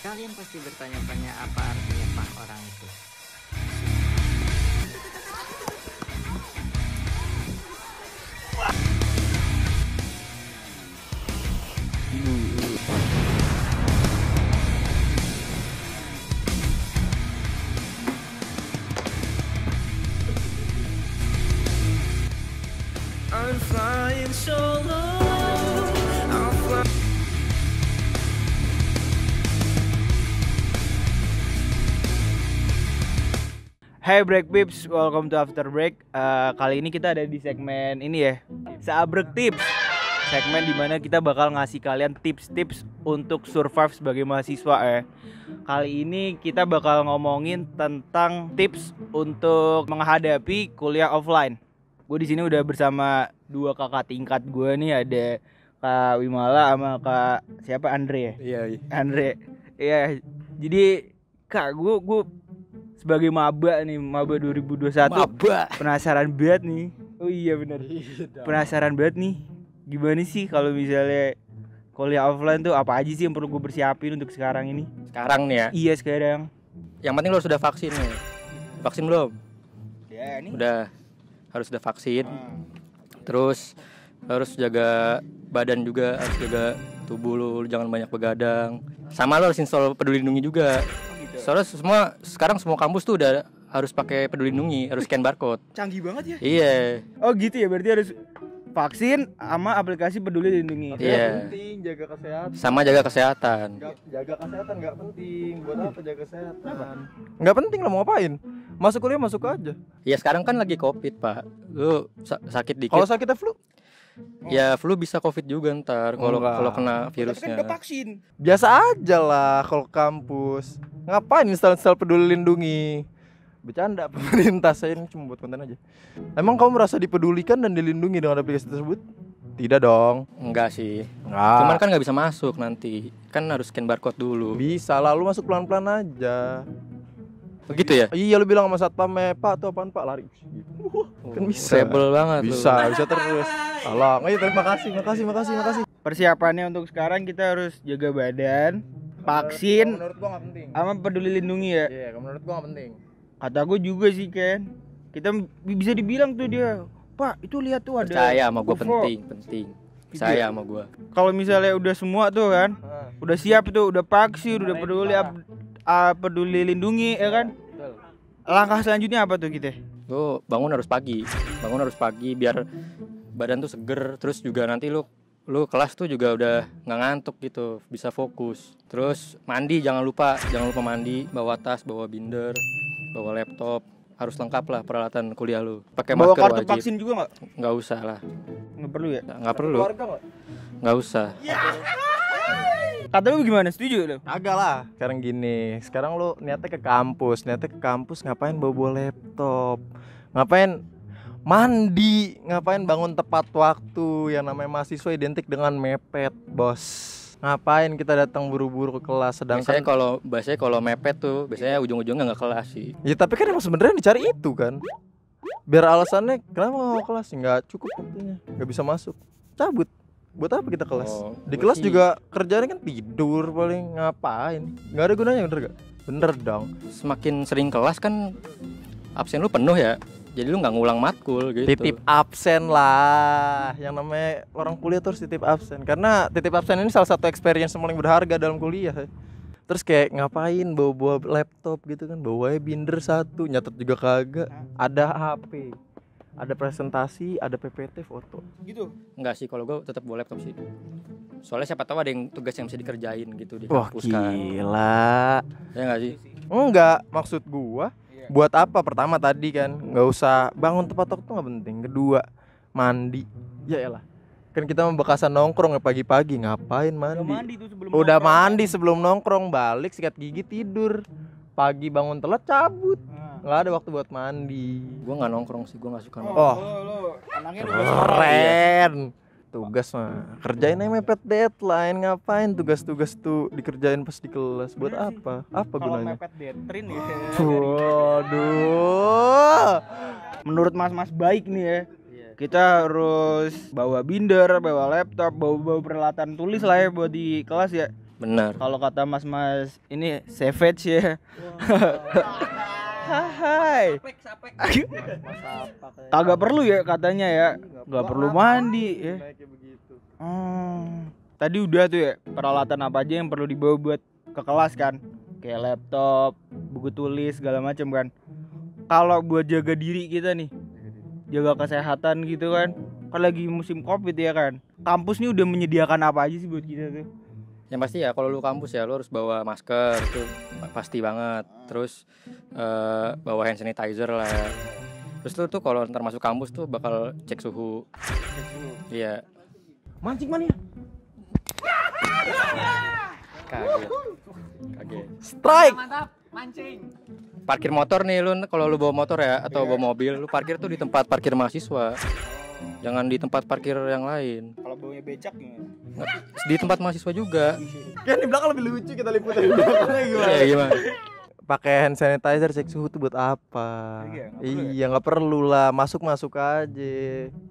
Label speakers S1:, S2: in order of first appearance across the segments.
S1: Kalian pasti bertanya-tanya apa artinya pak orang itu.
S2: I'm flying solo. I'll fly.
S3: Hey Break Pips, welcome to After Break. Kali ini kita ada di segmen ini ya, Seabrek Tips. Segmen dimana kita bakal ngasih kalian tips-tips untuk survive sebagai mahasiswa ya. Kali ini kita bakal ngomongin tentang tips untuk menghadapi kuliah offline. Gue di sini udah bersama dua kakak tingkat gue nih, ada Kak Wimala sama Kak siapa, Andre ya?
S4: Iya.
S3: Andre. Iya. Jadi Kak, gue sebagai maba nih, maba 2021.
S4: Maba.
S3: Penasaran banget nih. Oh iya benar. Penasaran banget nih. Gimana sih kalau misalnya kuliah offline tuh apa aja sih yang perlu gue persiapin untuk sekarang ini?
S4: Sekarang nih ya.
S3: Iya sekarang.
S4: Yang penting lo sudah vaksin nih. Vaksin belum?
S3: Ya ini.
S4: Udah. Harus sudah vaksin. Terus harus jaga badan juga, harus jaga tubuh lo, jangan banyak begadang. Sama lo harus install Peduli Lindungi juga. Soalnya sekarang semua kampus tuh udah harus pakai Peduli Lindungi, harus scan barcode.
S3: Canggih banget ya.
S4: Iya.
S3: Oh gitu ya, berarti harus vaksin sama aplikasi Peduli Lindungi.
S4: Iya.
S5: Penting jaga kesehatan.
S4: Sama jaga kesehatan.
S5: Jaga kesehatan nggak penting. Buat apa jaga kesehatan? Nggak penting lah, mau ngapain? Masuk kuliah masuk aja.
S4: Ya sekarang kan lagi Covid, Pak. Lu sakit dikit.
S5: Kalau sakitnya flu,
S4: Ya flu bisa Covid juga ntar kalau
S5: Enggak.
S4: kalau kena
S3: Kan
S4: virusnya.
S3: udah vaksin.
S5: biasa aja lah kalau kampus. Ngapain install Peduli Lindungi? Bercanda, pemerintah saya ini cuma buat konten aja. Emang kamu merasa dipedulikan dan dilindungi dengan aplikasi tersebut? Tidak dong.
S4: Enggak sih.
S5: Nggak.
S4: Cuman kan nggak bisa masuk nanti. Kan harus scan barcode dulu.
S5: Bisa, lalu masuk pelan-pelan aja.
S4: Begitu ya?
S5: Iya, lu bilang sama satpamnya, Pak tuh apaan Pak, lari gitu. Kan bisa.
S4: Rebel banget lu.
S5: Bisa terus. Tolong. Ayo, terima kasih.
S3: Persiapannya untuk sekarang kita harus jaga badan, vaksin,
S5: Menurut gua nggak penting.
S3: sama Peduli Lindungi ya.
S5: Iya, menurut gua nggak penting.
S3: Kata gue juga sih Ken. Kita bisa dibilang tuh dia, Pak itu lihat tuh ada.
S4: Percaya sama gua,
S3: UFO."
S4: penting. Percaya sama gua.
S3: Kalau misalnya udah semua tuh kan, udah siap tuh, udah vaksin, udah peduli lindungi ya kan. Langkah selanjutnya apa tuh kita?
S4: Lu bangun harus pagi biar badan tuh seger. Terus juga nanti lu kelas tuh juga udah nggak ngantuk gitu, bisa fokus. Terus mandi, jangan lupa mandi, bawa tas, bawa binder, bawa laptop. Harus lengkap lah peralatan kuliah lu. Pakai
S3: Bawa
S4: masker
S3: kartu
S4: wajib.
S3: vaksin juga nggak?
S4: Nggak usah lah,
S3: Nggak perlu ya?
S4: nggak perlu, nggak usah.
S3: Kata lu gimana? Setuju lu?
S5: Agak lah. Sekarang gini, sekarang lu niatnya ke kampus ngapain bawa laptop? Ngapain mandi? Ngapain bangun tepat waktu? Yang namanya mahasiswa identik dengan mepet, bos. Ngapain kita datang buru-buru ke kelas
S4: Biasanya
S5: sedangkan
S4: kalau mepet tuh biasanya ujung-ujungnya nggak kelas sih.
S5: ya tapi kan emang sebenarnya dicari itu kan. Biar alasannya kenapa nggak mau kelas? Nggak cukup waktunya, nggak bisa masuk, cabut. Buat apa kita kelas? Di
S4: Gua
S5: kelas
S4: sih
S5: juga kerjanya kan tidur paling, ngapain? Nggak ada gunanya, bener gak? Bener dong.
S4: semakin sering kelas kan absen lu penuh ya. Jadi lu nggak ngulang matkul gitu.
S5: Titip absen lah. Yang namanya orang kuliah tuh harus titip absen. Karena titip absen ini salah satu experience yang paling berharga dalam kuliah. Terus kayak ngapain bawa laptop gitu kan, bawa binder satu, nyatet juga kagak. Ada HP, ada presentasi, ada PPT, foto.
S3: Gitu.
S4: Enggak sih, kalau gue tetap bawa laptop sih. Soalnya siapa tahu ada yang tugas yang bisa dikerjain gitu di
S5: Wah
S4: kampus kan.
S5: gila.
S4: Ya enggak sih?
S5: Enggak, maksud gua buat apa? Pertama tadi kan nggak usah bangun tepat waktu, nggak penting. Kedua, mandi. Ya elah, kan kita membekasan nongkrong ya pagi-pagi, ngapain mandi?
S3: Udah mandi tuh sebelum
S5: Udah
S3: nongkrong.
S5: mandi sebelum nongkrong, balik sikat gigi tidur. Pagi bangun telat cabut. Nggak ada waktu buat mandi.
S4: Gue nggak nongkrong sih, gue nggak suka nongkrong.
S5: Oh,
S3: Lo anaknya
S5: keren. Tugas mah kerjain aja mepet deadline. Ngapain tugas-tugas tuh dikerjain pas di kelas? Buat apa? Apa
S3: kalau
S5: gunanya?
S3: mepet detrin ya.
S5: Waduh.
S3: Menurut mas-mas baik nih ya, kita harus bawa binder, bawa laptop, bawa peralatan tulis lah ya buat di kelas ya.
S4: Benar.
S3: Kalau kata mas-mas ini savage ya. Hai. Kagak perlu ya katanya ya. Gak perlu mandi ya. Tadi udah tuh ya peralatan apa aja yang perlu dibawa buat ke kelas kan? Kayak laptop, buku tulis segala macam kan. Kalau buat jaga diri kita nih, jaga kesehatan gitu kan lagi musim Covid ya kan. Kampus nih udah menyediakan apa aja sih buat kita tuh?
S4: Yang pasti ya kalau lu kampus ya lu harus bawa masker itu pasti banget. Terus bawa hand sanitizer lah. Terus lu tuh kalau ntar masuk kampus tuh bakal cek suhu. Iya.
S3: Mancing mania.
S4: Kaget.
S5: Strike.
S1: Mantap, mancing.
S4: Parkir motor nih lu kalau lu bawa motor ya atau bawa mobil, lu parkir tuh di tempat parkir mahasiswa. Jangan di tempat parkir yang lain.
S3: Kalau baunya becak gimana?
S4: Di tempat mahasiswa juga.
S5: Kan di belakang lebih lucu kita liputan di belakangnya gimana?
S4: Iya gimana?
S5: Pakai hand sanitizer cek suhu tuh buat apa?
S3: Iya,
S5: Nggak perlu lah, masuk aja.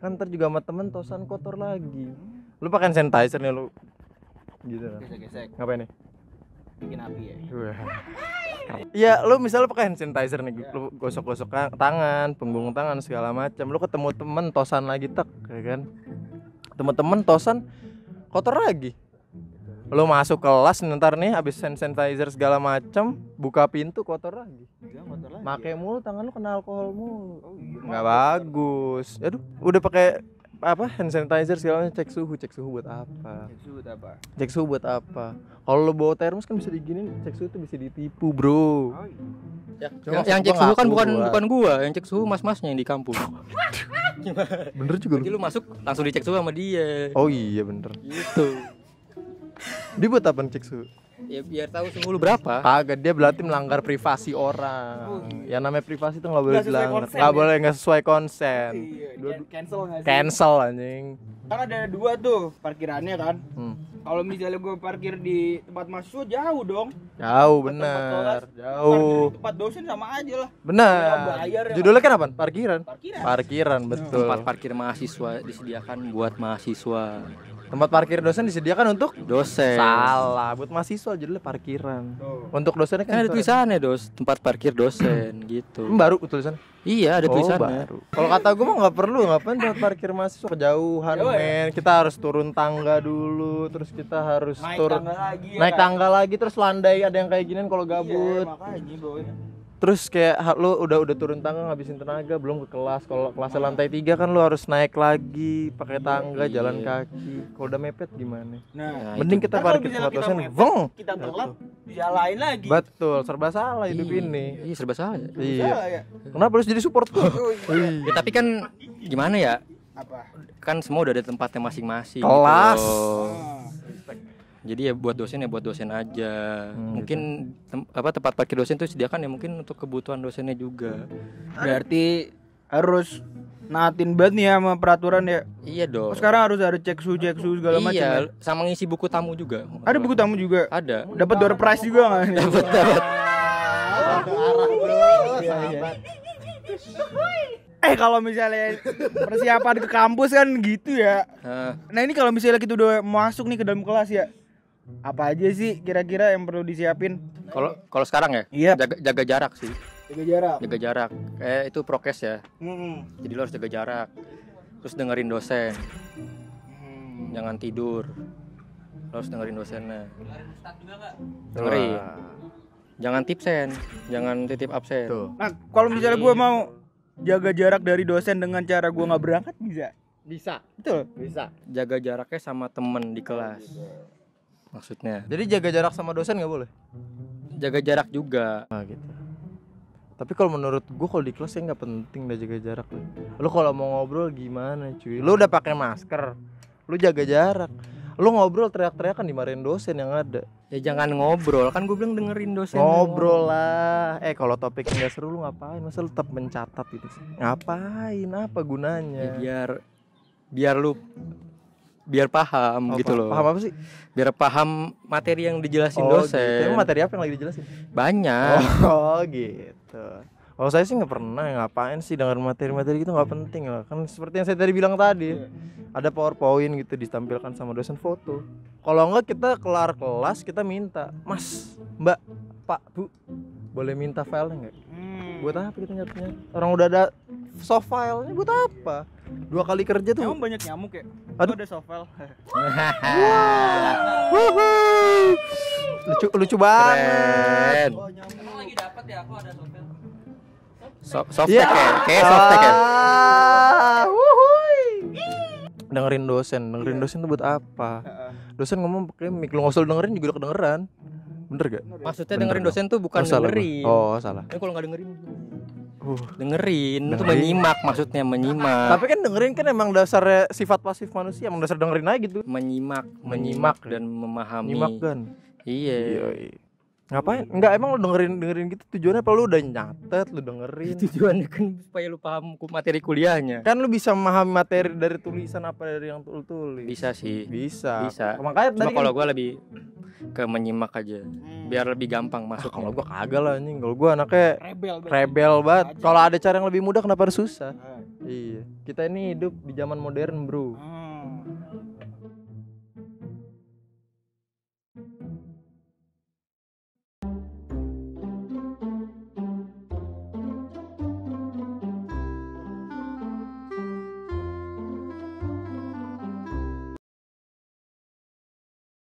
S5: Kan ntar juga sama temen tosan kotor lagi. Lu pakai hand sanitizer nih lu. Gitu.
S3: Gesek-gesek,
S5: Ngapain nih?
S3: bikin api ya.
S5: Iya, lu misalnya pakai hand sanitizer nih, lu gosok-gosok tangan, punggung tangan segala macam. Lu ketemu temen tosan lagi tek, ya kan? Temen-temen tosan kotor lagi. Lu masuk kelas ntar nih habis hand sanitizer segala macam, buka pintu kotor lagi. Pakai mulu tangan lu kena alkohol mulu. Nggak bagus. Aduh, udah pakai apa hand sanitizer segala macam, cek suhu buat apa? Cek suhu buat apa? Kalau lu bawa termos kan bisa diginin, cek suhu tuh bisa ditipu, bro.
S4: Yang cek suhu kan bukan gua, yang cek suhu mas-masnya yang di kampus.
S5: Bener juga
S4: Jadi
S5: lu.
S4: lu masuk langsung dicek suhu sama dia.
S5: Oh iya bener.
S4: Gitu.
S5: Dia buat apa cek suhu?
S4: Ya biar tahu suhu lu berapa.
S5: Kagak, dia berarti melanggar privasi orang. Yang namanya privasi itu nggak boleh
S3: Nggak sesuai
S5: dilanggar.
S3: konsen,
S5: Nggak
S3: ya?
S5: boleh nggak sesuai konsen.
S3: Cancel nggak sih?
S5: Cancel anjing.
S3: Kan ada dua tuh parkirannya kan.
S5: Hmm.
S3: Kalau misalnya gue parkir di tempat mahasiswa jauh dong.
S5: Jauh
S3: Tempat
S5: bener.
S3: kelas,
S5: Jauh.
S3: Parkir di tempat dosen sama aja lah.
S5: Bener.
S3: bayar ya,
S5: Judulnya kan apa? Parkiran.
S3: Parkiran.
S5: Parkiran betul.
S4: Tempat parkir mahasiswa disediakan buat mahasiswa.
S5: Tempat parkir dosen disediakan untuk
S4: Dosen.
S5: salah buat mahasiswa, judulnya parkiran.
S3: Tuh.
S5: Untuk dosennya
S4: Kan ada
S5: itu
S4: tulisannya tempat parkir dosen gitu.
S5: baru tulisan.
S4: Iya ada tulisannya.
S5: Baru. Kalau kata gue mah nggak perlu, ngapain tempat parkir mahasiswa kejauhan,
S3: Jauh ya?
S5: men. Kita harus turun tangga dulu, terus kita harus
S3: Naik
S5: turun
S3: tangga lagi ya.
S5: naik
S3: kan?
S5: tangga lagi, terus landai ada yang kayak ginian kalau
S3: Iya,
S5: gabut.
S3: makanya boy.
S5: Terus kayak lu udah turun tangga ngabisin tenaga belum ke kelas. Kalau kelasnya lantai 3 kan lu harus naik lagi pakai tangga,
S4: Iya.
S5: jalan kaki. Kalau udah mepet gimana?
S3: Nah,
S4: Nah,
S5: Mending kita
S3: Ntar kalau
S5: parkir
S3: misalnya
S5: tempat
S3: kita
S5: dosen.
S3: mepet,
S5: Veng.
S3: kita telat, disalahin lagi.
S5: Betul, serba salah hidup ini.
S4: Iya serba salah ya.
S5: Iya.
S3: Salah ya.
S5: Kenapa harus jadi support tuh?
S4: Ya tapi kan gimana ya?
S3: Apa?
S4: Kan semua udah ada tempatnya masing-masing.
S5: Kelas.
S4: Gitu loh.
S3: Ah.
S4: Jadi ya buat dosen aja. Mungkin tempat parkir dosen tuh sediakan ya mungkin untuk kebutuhan dosennya juga.
S3: Berarti harus naatin banget nih sama peraturan ya.
S4: Iya dong.
S3: Oh, sekarang harus ada cek suhu segala macam.
S4: Iya,
S3: Ya?
S4: sama ngisi buku tamu juga.
S3: Ada buku tamu juga.
S4: Ada.
S3: Dapat door prize juga nggak?
S4: Dapat.
S3: Kalau misalnya persiapan ke kampus kan gitu ya. Nah ini kalau misalnya kita udah masuk nih ke dalam kelas ya, apa aja sih kira-kira yang perlu disiapin?
S4: Kalau sekarang ya,
S3: Iya.
S4: jaga jarak sih.
S3: Jaga jarak.
S4: Jaga jarak. Itu prokes ya.
S3: Mm-mm.
S4: Jadi lo harus jaga jarak. Terus dengerin dosen. Jangan tidur. Lo harus dengerin dosennya. Dengerin. Jangan tipsen, jangan titip absen.
S5: Tuh.
S3: Nah kalau misalnya gue mau jaga jarak dari dosen dengan cara gue nggak berangkat bisa?
S5: Bisa.
S3: Betul.
S5: Bisa.
S4: Jaga jaraknya sama temen di kelas. Maksudnya
S5: Jadi jaga jarak sama dosen nggak boleh?
S4: jaga jarak juga.
S5: Gitu. Tapi kalau menurut gua kalau di kelas ya nggak penting dah jaga jarak. Lu kalau mau ngobrol gimana cuy? Lu udah pakai masker, lu jaga jarak. Lu ngobrol teriak-teriakan dimarahin dosen yang ada.
S4: Ya jangan ngobrol, kan gue bilang dengerin dosen.
S5: Ngobrol lah. Kalau topiknya nggak seru lu ngapain? Masa lu tetap mencatat gitu sih? Ngapain? Apa
S4: Ya,
S5: gunanya?
S4: biar paham gitu loh.
S5: Paham apa sih?
S4: Biar paham materi yang dijelasin
S5: Gitu.
S4: dosen.
S5: Emang materi apa yang lagi dijelasin?
S4: Banyak.
S5: Oh gitu. Kalau saya sih nggak pernah, ngapain sih dengan materi-materi gitu, nggak penting lah. Kan seperti yang saya tadi bilang tadi, ada PowerPoint gitu ditampilkan sama dosen foto. Kalau enggak kita kelar kelas kita minta, Mas, Mbak, Pak, Bu, boleh minta filenya nggak? Buat apa kita nyari? Orang udah ada soft filenya, buat apa? 2 kali kerja tuh.
S3: Emang banyak nyamuk ya?
S5: Aduh.
S3: Ada sovel.
S5: Lucu banget.
S4: Keren.
S1: Emang lagi dapat ya aku ada software.
S4: Softtek ya, kayak softtek ya.
S5: Wuhui. Dengerin dosen tuh buat apa? Dosen ngomong pakai mic, lu nggak usah dengerin juga udah kedengeran. Bener gak?
S4: Maksudnya
S5: Bener
S4: dengerin
S5: dong.
S4: dosen tuh bukan
S5: salah gua.
S4: dengerin.
S5: Oh salah.
S4: Ini kalau nggak dengerin, dengerin
S5: Dengerin.
S4: itu menyimak, maksudnya menyimak.
S5: Tapi kan dengerin kan emang dasarnya sifat pasif manusia, emang dasar dengerin aja gitu.
S4: menyimak dan memahami.
S5: Nyimak kan.
S4: Iya.
S5: Ngapain? Enggak, emang lu dengerin gitu tujuannya apa, lu udah nyatet, lu dengerin.
S4: Tujuannya kan supaya lu paham materi kuliahnya.
S5: Kan lu bisa memahami materi dari tulisan apa dari yang lu tulis.
S4: Bisa sih.
S5: Bisa.
S4: Bisa.
S5: Makanya
S4: Cuma
S5: tadi
S4: kalau
S5: kan,
S4: gua lebih ke menyimak aja, biar lebih gampang masuk.
S5: kalau gua kagak lah anjing. Kalau gua anaknya
S3: Rebel.
S5: rebel banget. Kalau ada cara yang lebih mudah kenapa harus susah? Iya. Kita ini hidup di zaman modern, Bro.